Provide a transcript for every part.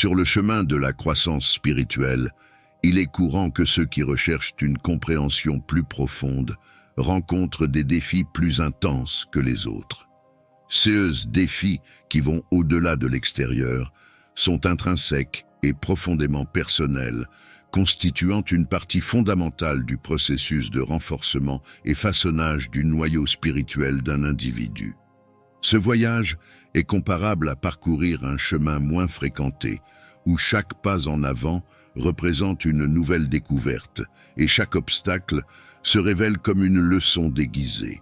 Sur le chemin de la croissance spirituelle, il est courant que ceux qui recherchent une compréhension plus profonde rencontrent des défis plus intenses que les autres. Ces défis, qui vont au-delà de l'extérieur, sont intrinsèques et profondément personnels, constituant une partie fondamentale du processus de renforcement et façonnage du noyau spirituel d'un individu. Ce voyage est comparable à parcourir un chemin moins fréquenté, où chaque pas en avant représente une nouvelle découverte et chaque obstacle se révèle comme une leçon déguisée.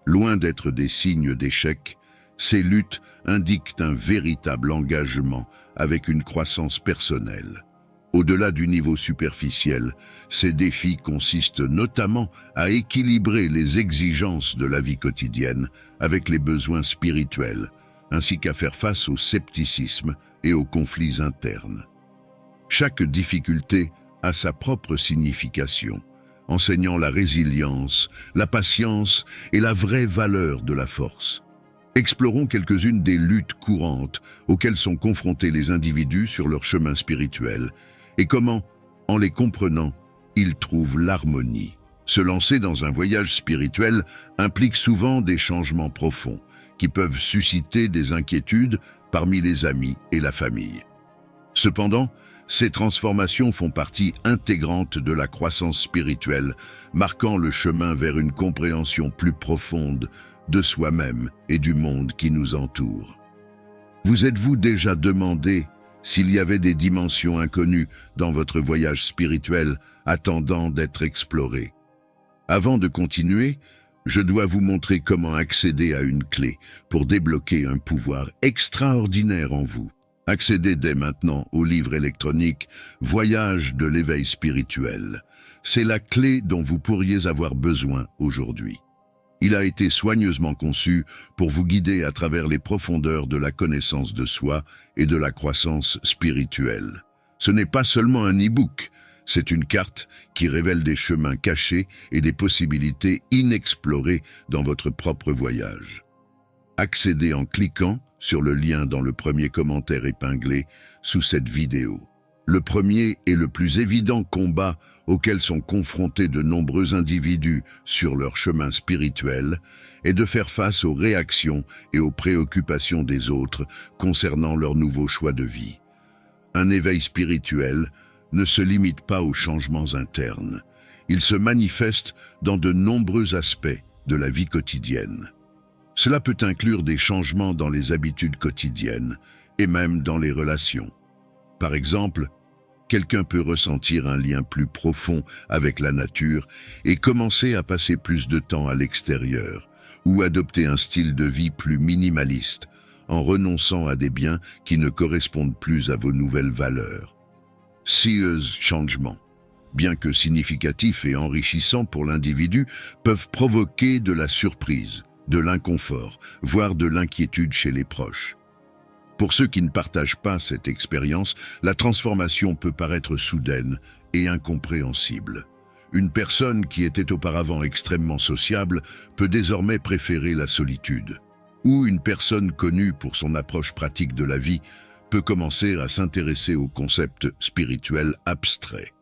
Loin d'être des signes d'échec, ces luttes indiquent un véritable engagement avec une croissance personnelle. Au-delà du niveau superficiel, ces défis consistent notamment à équilibrer les exigences de la vie quotidienne avec les besoins spirituels, ainsi qu'à faire face au scepticisme et aux conflits internes. Chaque difficulté a sa propre signification, enseignant la résilience, la patience et la vraie valeur de la force. Explorons quelques-unes des luttes courantes auxquelles sont confrontés les individus sur leur chemin spirituel et comment, en les comprenant, ils trouvent l'harmonie. Se lancer dans un voyage spirituel implique souvent des changements profonds qui peuvent susciter des inquiétudes parmi les amis et la famille. Cependant, ces transformations font partie intégrante de la croissance spirituelle, marquant le chemin vers une compréhension plus profonde de soi-même et du monde qui nous entoure. Vous êtes-vous déjà demandé s'il y avait des dimensions inconnues dans votre voyage spirituel attendant d'être explorées? Avant de continuer, je dois vous montrer comment accéder à une clé pour débloquer un pouvoir extraordinaire en vous. Accédez dès maintenant au livre électronique « Voyage de l'éveil spirituel ». C'est la clé dont vous pourriez avoir besoin aujourd'hui. Il a été soigneusement conçu pour vous guider à travers les profondeurs de la connaissance de soi et de la croissance spirituelle. Ce n'est pas seulement un e-book, c'est une carte qui révèle des chemins cachés et des possibilités inexplorées dans votre propre voyage. Accédez en cliquant sur le lien dans le premier commentaire épinglé sous cette vidéo. Le premier et le plus évident combat auquel sont confrontés de nombreux individus sur leur chemin spirituel est de faire face aux réactions et aux préoccupations des autres concernant leurs nouveaux choix de vie. Un éveil spirituel ne se limite pas aux changements internes. Il se manifeste dans de nombreux aspects de la vie quotidienne. Cela peut inclure des changements dans les habitudes quotidiennes et même dans les relations. Par exemple, quelqu'un peut ressentir un lien plus profond avec la nature et commencer à passer plus de temps à l'extérieur, ou adopter un style de vie plus minimaliste, en renonçant à des biens qui ne correspondent plus à vos nouvelles valeurs. Ces changements, bien que significatifs et enrichissants pour l'individu, peuvent provoquer de la surprise, de l'inconfort, voire de l'inquiétude chez les proches. Pour ceux qui ne partagent pas cette expérience, la transformation peut paraître soudaine et incompréhensible. Une personne qui était auparavant extrêmement sociable peut désormais préférer la solitude. Ou une personne connue pour son approche pratique de la vie peut commencer à s'intéresser aux concepts spirituels abstraits.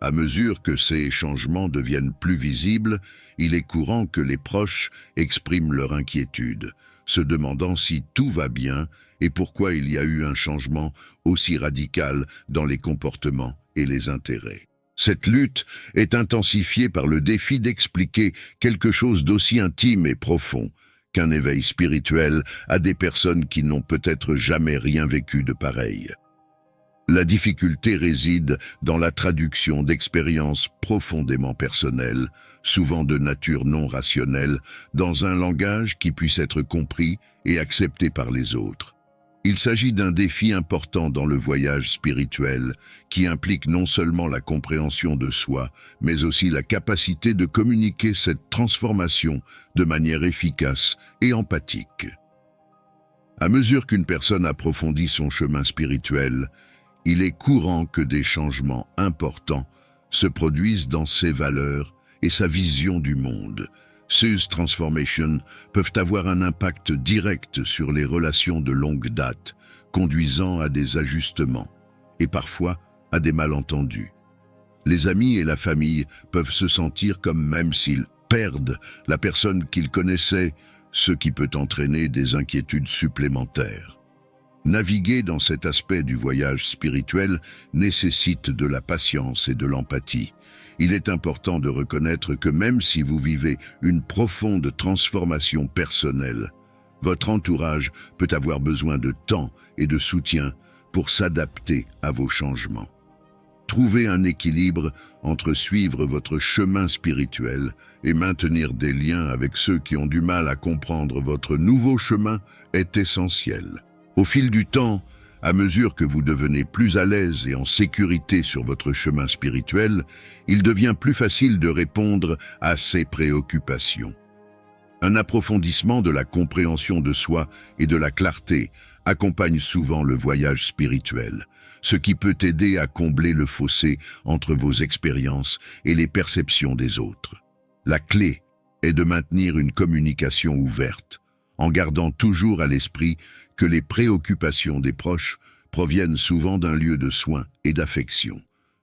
À mesure que ces changements deviennent plus visibles, il est courant que les proches expriment leur inquiétude, se demandant si tout va bien et pourquoi il y a eu un changement aussi radical dans les comportements et les intérêts. Cette lutte est intensifiée par le défi d'expliquer quelque chose d'aussi intime et profond qu'un éveil spirituel à des personnes qui n'ont peut-être jamais rien vécu de pareil. La difficulté réside dans la traduction d'expériences profondément personnelles, souvent de nature non rationnelle, dans un langage qui puisse être compris et accepté par les autres. Il s'agit d'un défi important dans le voyage spirituel, qui implique non seulement la compréhension de soi, mais aussi la capacité de communiquer cette transformation de manière efficace et empathique. À mesure qu'une personne approfondit son chemin spirituel, il est courant que des changements importants se produisent dans ses valeurs et sa vision du monde. Ces transformations peuvent avoir un impact direct sur les relations de longue date, conduisant à des ajustements, et parfois à des malentendus. Les amis et la famille peuvent se sentir comme même s'ils perdent la personne qu'ils connaissaient, ce qui peut entraîner des inquiétudes supplémentaires. Naviguer dans cet aspect du voyage spirituel nécessite de la patience et de l'empathie. Il est important de reconnaître que même si vous vivez une profonde transformation personnelle, votre entourage peut avoir besoin de temps et de soutien pour s'adapter à vos changements. Trouvez un équilibre entre suivre votre chemin spirituel et maintenir des liens avec ceux qui ont du mal à comprendre votre nouveau chemin est essentiel. Au fil du temps, à mesure que vous devenez plus à l'aise et en sécurité sur votre chemin spirituel, il devient plus facile de répondre à ces préoccupations. Un approfondissement de la compréhension de soi et de la clarté accompagne souvent le voyage spirituel, ce qui peut aider à combler le fossé entre vos expériences et les perceptions des autres. La clé est de maintenir une communication ouverte, en gardant toujours à l'esprit que les préoccupations des proches proviennent souvent d'un lieu de soins et d'affection.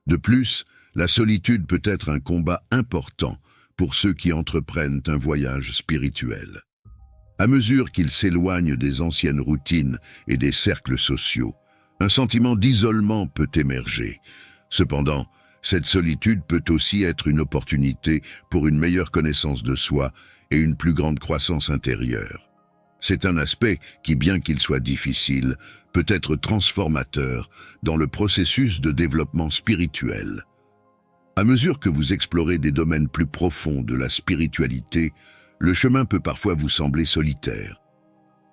De plus, la solitude peut être un combat important pour ceux qui entreprennent un voyage spirituel. À mesure qu'ils s'éloignent des anciennes routines et des cercles sociaux, un sentiment d'isolement peut émerger. Cependant, cette solitude peut aussi être une opportunité pour une meilleure connaissance de soi et une plus grande croissance intérieure. C'est un aspect qui, bien qu'il soit difficile, peut être transformateur dans le processus de développement spirituel. À mesure que vous explorez des domaines plus profonds de la spiritualité, le chemin peut parfois vous sembler solitaire.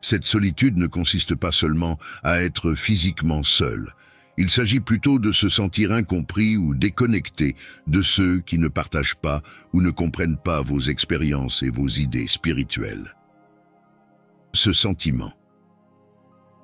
Cette solitude ne consiste pas seulement à être physiquement seul. Il s'agit plutôt de se sentir incompris ou déconnecté de ceux qui ne partagent pas ou ne comprennent pas vos expériences et vos idées spirituelles. Ce sentiment.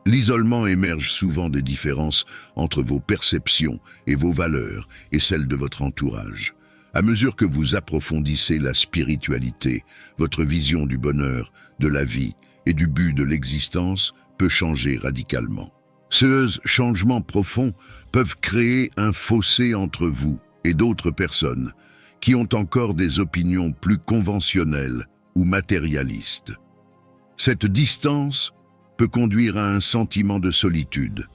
L'isolement émerge souvent des différences entre vos perceptions et vos valeurs et celles de votre entourage. À mesure que vous approfondissez la spiritualité, votre vision du bonheur, de la vie et du but de l'existence peut changer radicalement. Ces changements profonds peuvent créer un fossé entre vous et d'autres personnes qui ont encore des opinions plus conventionnelles ou matérialistes. Cette distance peut conduire à un sentiment de solitude,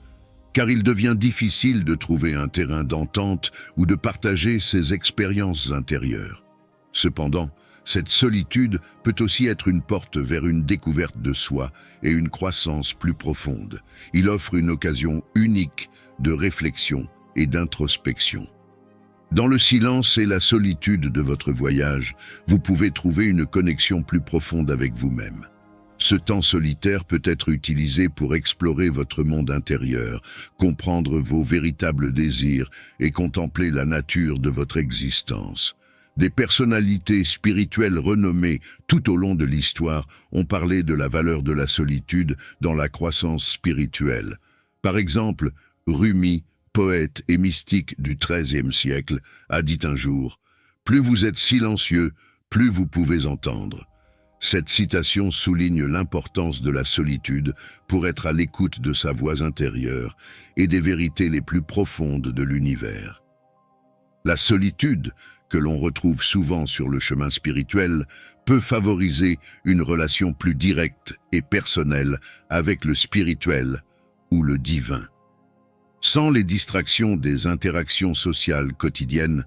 car il devient difficile de trouver un terrain d'entente ou de partager ses expériences intérieures. Cependant, cette solitude peut aussi être une porte vers une découverte de soi et une croissance plus profonde. Il offre une occasion unique de réflexion et d'introspection. Dans le silence et la solitude de votre voyage, vous pouvez trouver une connexion plus profonde avec vous-même. Ce temps solitaire peut être utilisé pour explorer votre monde intérieur, comprendre vos véritables désirs et contempler la nature de votre existence. Des personnalités spirituelles renommées tout au long de l'histoire ont parlé de la valeur de la solitude dans la croissance spirituelle. Par exemple, Rumi, poète et mystique du XIIIe siècle, a dit un jour « Plus vous êtes silencieux, plus vous pouvez entendre ». Cette citation souligne l'importance de la solitude pour être à l'écoute de sa voix intérieure et des vérités les plus profondes de l'univers. La solitude, que l'on retrouve souvent sur le chemin spirituel, peut favoriser une relation plus directe et personnelle avec le spirituel ou le divin. Sans les distractions des interactions sociales quotidiennes,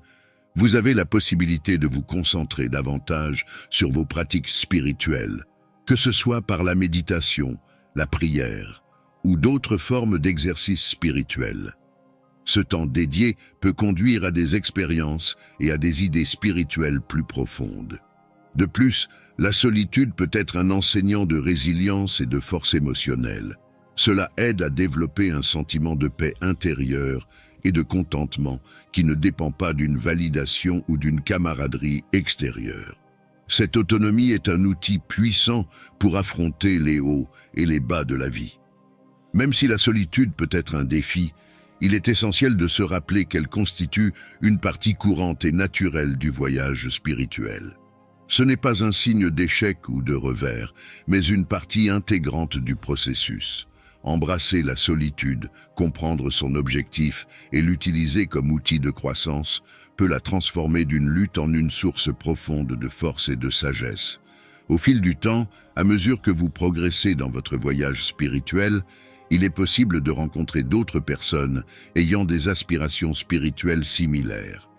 vous avez la possibilité de vous concentrer davantage sur vos pratiques spirituelles, que ce soit par la méditation, la prière ou d'autres formes d'exercice spirituel. Ce temps dédié peut conduire à des expériences et à des idées spirituelles plus profondes. De plus, la solitude peut être un enseignant de résilience et de force émotionnelle. Cela aide à développer un sentiment de paix intérieure et de contentement qui ne dépend pas d'une validation ou d'une camaraderie extérieure. Cette autonomie est un outil puissant pour affronter les hauts et les bas de la vie. Même si la solitude peut être un défi, il est essentiel de se rappeler qu'elle constitue une partie courante et naturelle du voyage spirituel. Ce n'est pas un signe d'échec ou de revers, mais une partie intégrante du processus. Embrasser la solitude, comprendre son objectif et l'utiliser comme outil de croissance peut la transformer d'une lutte en une source profonde de force et de sagesse. Au fil du temps, à mesure que vous progressez dans votre voyage spirituel, il est possible de rencontrer d'autres personnes ayant des aspirations spirituelles similaires.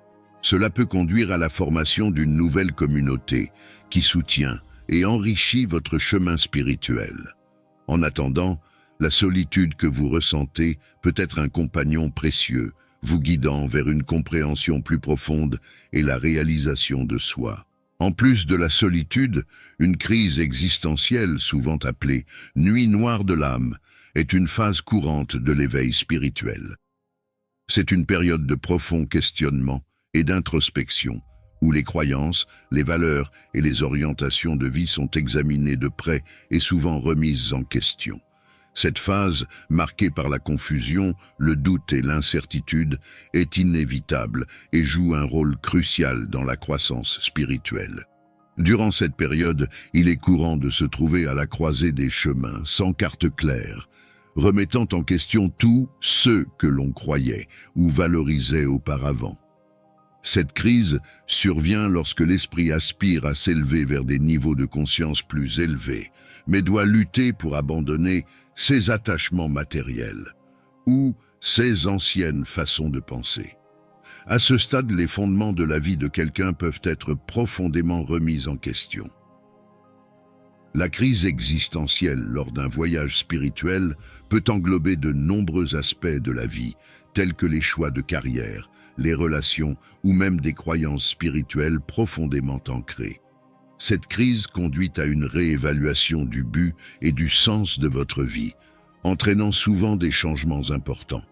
Cela peut conduire à la formation d'une nouvelle communauté qui soutient et enrichit votre chemin spirituel. En attendant, la solitude que vous ressentez peut être un compagnon précieux, vous guidant vers une compréhension plus profonde et la réalisation de soi. En plus de la solitude, une crise existentielle, souvent appelée « nuit noire de l'âme », est une phase courante de l'éveil spirituel. C'est une période de profond questionnement et d'introspection, où les croyances, les valeurs et les orientations de vie sont examinées de près et souvent remises en question. Cette phase, marquée par la confusion, le doute et l'incertitude, est inévitable et joue un rôle crucial dans la croissance spirituelle. Durant cette période, il est courant de se trouver à la croisée des chemins, sans carte claire, remettant en question tout ce que l'on croyait ou valorisait auparavant. Cette crise survient lorsque l'esprit aspire à s'élever vers des niveaux de conscience plus élevés, mais doit lutter pour abandonner ses attachements matériels ou ses anciennes façons de penser. À ce stade, les fondements de la vie de quelqu'un peuvent être profondément remis en question. La crise existentielle lors d'un voyage spirituel peut englober de nombreux aspects de la vie, tels que les choix de carrière, les relations ou même des croyances spirituelles profondément ancrées. Cette crise conduit à une réévaluation du but et du sens de votre vie, entraînant souvent des changements importants.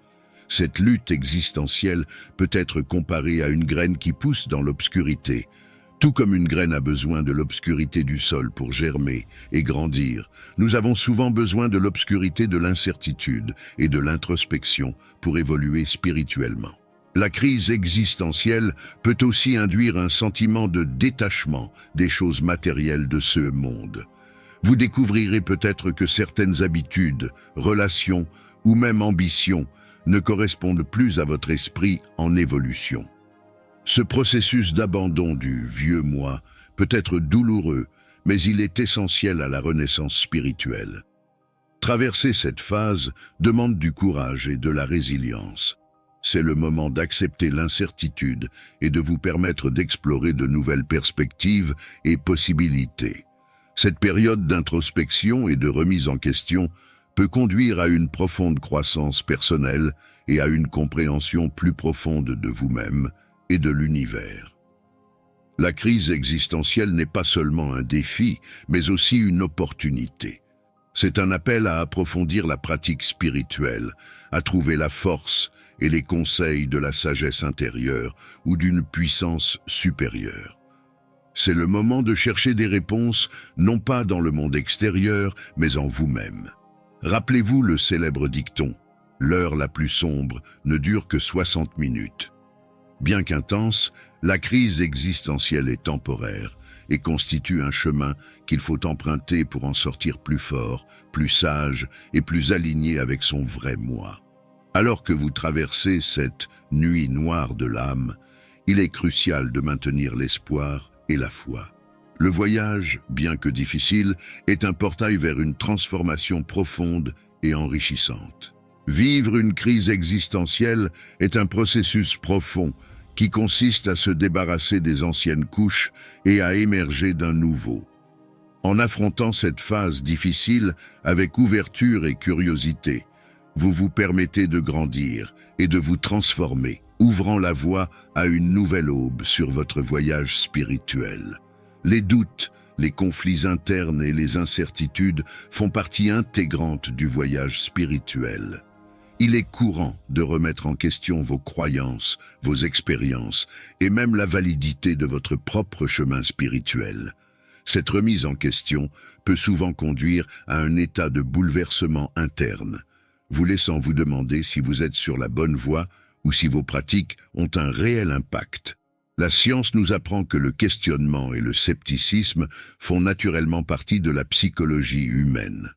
Cette lutte existentielle peut être comparée à une graine qui pousse dans l'obscurité. Tout comme une graine a besoin de l'obscurité du sol pour germer et grandir, nous avons souvent besoin de l'obscurité de l'incertitude et de l'introspection pour évoluer spirituellement. La crise existentielle peut aussi induire un sentiment de détachement des choses matérielles de ce monde. Vous découvrirez peut-être que certaines habitudes, relations ou même ambitions ne correspondent plus à votre esprit en évolution. Ce processus d'abandon du vieux moi peut être douloureux, mais il est essentiel à la renaissance spirituelle. Traverser cette phase demande du courage et de la résilience. C'est le moment d'accepter l'incertitude et de vous permettre d'explorer de nouvelles perspectives et possibilités. Cette période d'introspection et de remise en question peut conduire à une profonde croissance personnelle et à une compréhension plus profonde de vous-même et de l'univers. La crise existentielle n'est pas seulement un défi, mais aussi une opportunité. C'est un appel à approfondir la pratique spirituelle, à trouver la force et les conseils de la sagesse intérieure ou d'une puissance supérieure. C'est le moment de chercher des réponses, non pas dans le monde extérieur, mais en vous-même. Rappelez-vous le célèbre dicton « L'heure la plus sombre ne dure que 60 minutes ». Bien qu'intense, la crise existentielle est temporaire et constitue un chemin qu'il faut emprunter pour en sortir plus fort, plus sage et plus aligné avec son vrai moi. Alors que vous traversez cette nuit noire de l'âme, il est crucial de maintenir l'espoir et la foi. Le voyage, bien que difficile, est un portail vers une transformation profonde et enrichissante. Vivre une crise existentielle est un processus profond qui consiste à se débarrasser des anciennes couches et à émerger d'un nouveau. En affrontant cette phase difficile avec ouverture et curiosité, vous vous permettez de grandir et de vous transformer, ouvrant la voie à une nouvelle aube sur votre voyage spirituel. Les doutes, les conflits internes et les incertitudes font partie intégrante du voyage spirituel. Il est courant de remettre en question vos croyances, vos expériences et même la validité de votre propre chemin spirituel. Cette remise en question peut souvent conduire à un état de bouleversement interne, vous laissant vous demander si vous êtes sur la bonne voie ou si vos pratiques ont un réel impact. La science nous apprend que le questionnement et le scepticisme font naturellement partie de la psychologie humaine.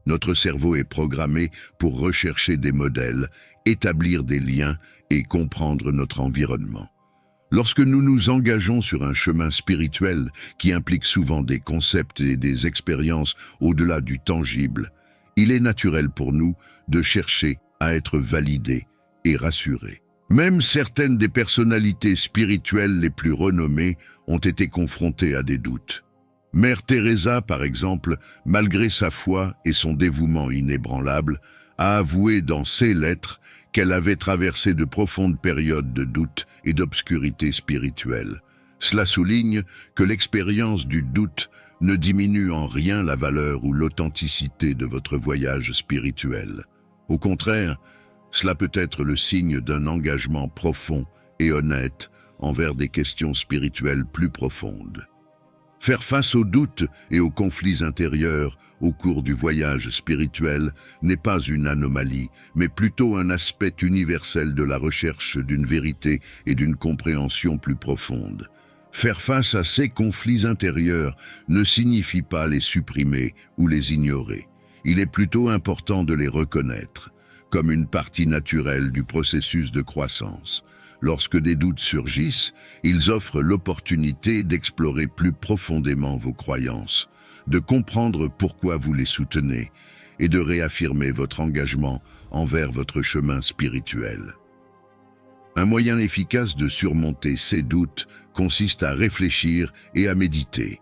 Notre cerveau est programmé pour rechercher des modèles, établir des liens et comprendre notre environnement. Lorsque nous nous engageons sur un chemin spirituel qui implique souvent des concepts et des expériences au-delà du tangible, il est naturel pour nous de chercher à être validés et rassurés. Même certaines des personnalités spirituelles les plus renommées ont été confrontées à des doutes. Mère Teresa, par exemple, malgré sa foi et son dévouement inébranlable, a avoué dans ses lettres qu'elle avait traversé de profondes périodes de doute et d'obscurité spirituelle. Cela souligne que l'expérience du doute ne diminue en rien la valeur ou l'authenticité de votre voyage spirituel. Au contraire, cela peut être le signe d'un engagement profond et honnête envers des questions spirituelles plus profondes. Faire face aux doutes et aux conflits intérieurs au cours du voyage spirituel n'est pas une anomalie, mais plutôt un aspect universel de la recherche d'une vérité et d'une compréhension plus profonde. Faire face à ces conflits intérieurs ne signifie pas les supprimer ou les ignorer. Il est plutôt important de les reconnaître, comme une partie naturelle du processus de croissance. Lorsque des doutes surgissent, ils offrent l'opportunité d'explorer plus profondément vos croyances, de comprendre pourquoi vous les soutenez et de réaffirmer votre engagement envers votre chemin spirituel. Un moyen efficace de surmonter ces doutes consiste à réfléchir et à méditer.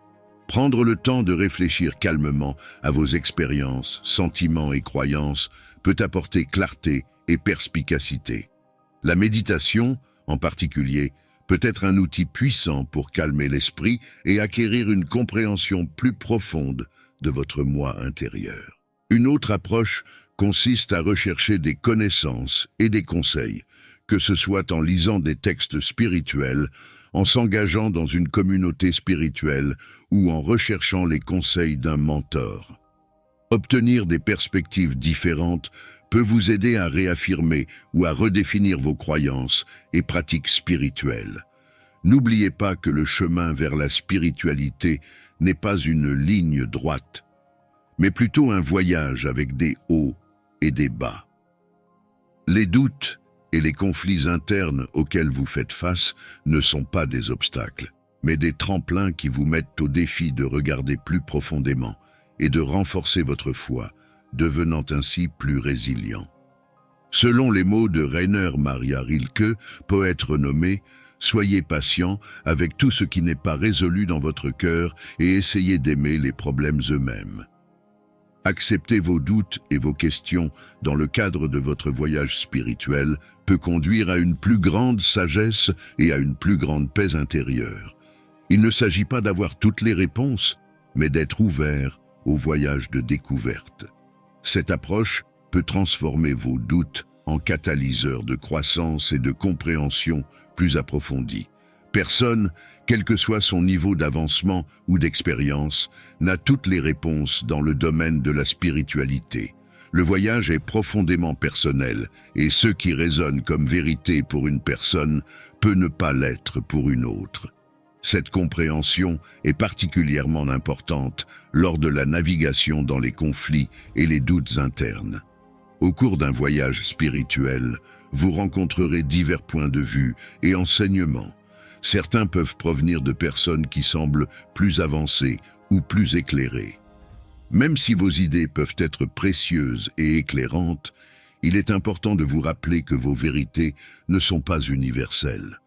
Prendre le temps de réfléchir calmement à vos expériences, sentiments et croyances peut apporter clarté et perspicacité. La méditation, en particulier, peut être un outil puissant pour calmer l'esprit et acquérir une compréhension plus profonde de votre moi intérieur. Une autre approche consiste à rechercher des connaissances et des conseils, que ce soit en lisant des textes spirituels, en s'engageant dans une communauté spirituelle ou en recherchant les conseils d'un mentor. Obtenir des perspectives différentes peut vous aider à réaffirmer ou à redéfinir vos croyances et pratiques spirituelles. N'oubliez pas que le chemin vers la spiritualité n'est pas une ligne droite, mais plutôt un voyage avec des hauts et des bas. Les doutes et les conflits internes auxquels vous faites face ne sont pas des obstacles, mais des tremplins qui vous mettent au défi de regarder plus profondément et de renforcer votre foi, devenant ainsi plus résilient. Selon les mots de Rainer Maria Rilke, poète renommé, soyez patient avec tout ce qui n'est pas résolu dans votre cœur et essayez d'aimer les problèmes eux-mêmes. Accepter vos doutes et vos questions dans le cadre de votre voyage spirituel peut conduire à une plus grande sagesse et à une plus grande paix intérieure. Il ne s'agit pas d'avoir toutes les réponses, mais d'être ouvert au voyage de découverte. Cette approche peut transformer vos doutes en catalyseurs de croissance et de compréhension plus approfondis. Personne, quel que soit son niveau d'avancement ou d'expérience, n'a toutes les réponses dans le domaine de la spiritualité. Le voyage est profondément personnel et ce qui résonne comme vérité pour une personne peut ne pas l'être pour une autre. Cette compréhension est particulièrement importante lors de la navigation dans les conflits et les doutes internes. Au cours d'un voyage spirituel, vous rencontrerez divers points de vue et enseignements. Certains peuvent provenir de personnes qui semblent plus avancées ou plus éclairées. Même si vos idées peuvent être précieuses et éclairantes, il est important de vous rappeler que vos vérités ne sont pas universelles.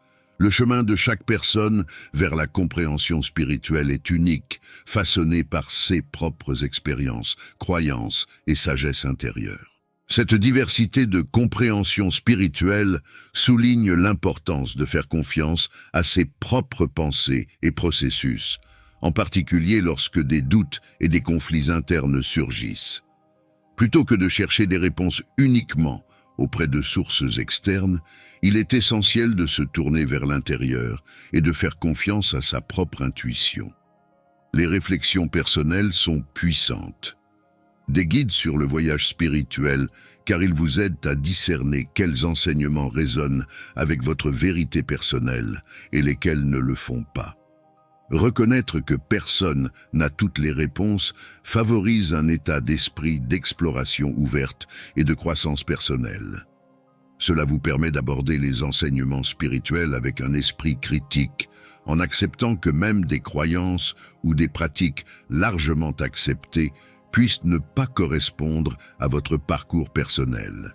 Le chemin de chaque personne vers la compréhension spirituelle est unique, façonné par ses propres expériences, croyances et sagesse intérieure. Cette diversité de compréhension spirituelle souligne l'importance de faire confiance à ses propres pensées et processus, en particulier lorsque des doutes et des conflits internes surgissent. Plutôt que de chercher des réponses uniquement auprès de sources externes, il est essentiel de se tourner vers l'intérieur et de faire confiance à sa propre intuition. Les réflexions personnelles sont puissantes. Des guides sur le voyage spirituel, car ils vous aident à discerner quels enseignements résonnent avec votre vérité personnelle et lesquels ne le font pas. Reconnaître que personne n'a toutes les réponses favorise un état d'esprit d'exploration ouverte et de croissance personnelle. Cela vous permet d'aborder les enseignements spirituels avec un esprit critique, en acceptant que même des croyances ou des pratiques largement acceptées puissent ne pas correspondre à votre parcours personnel.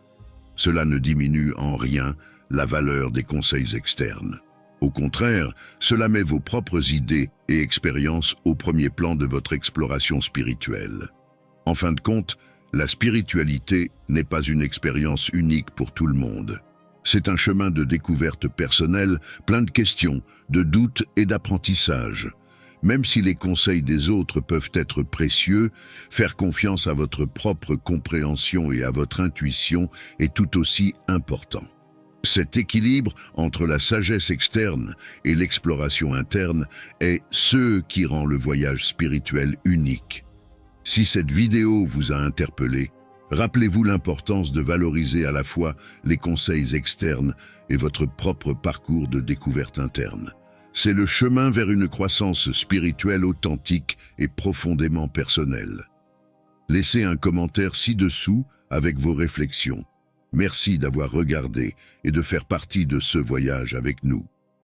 Cela ne diminue en rien la valeur des conseils externes. Au contraire, cela met vos propres idées et expériences au premier plan de votre exploration spirituelle. En fin de compte, la spiritualité n'est pas une expérience unique pour tout le monde. C'est un chemin de découverte personnelle, plein de questions, de doutes et d'apprentissage. Même si les conseils des autres peuvent être précieux, faire confiance à votre propre compréhension et à votre intuition est tout aussi important. Cet équilibre entre la sagesse externe et l'exploration interne est ce qui rend le voyage spirituel unique. Si cette vidéo vous a interpellé, rappelez-vous l'importance de valoriser à la fois les conseils externes et votre propre parcours de découverte interne. C'est le chemin vers une croissance spirituelle authentique et profondément personnelle. Laissez un commentaire ci-dessous avec vos réflexions. Merci d'avoir regardé et de faire partie de ce voyage avec nous.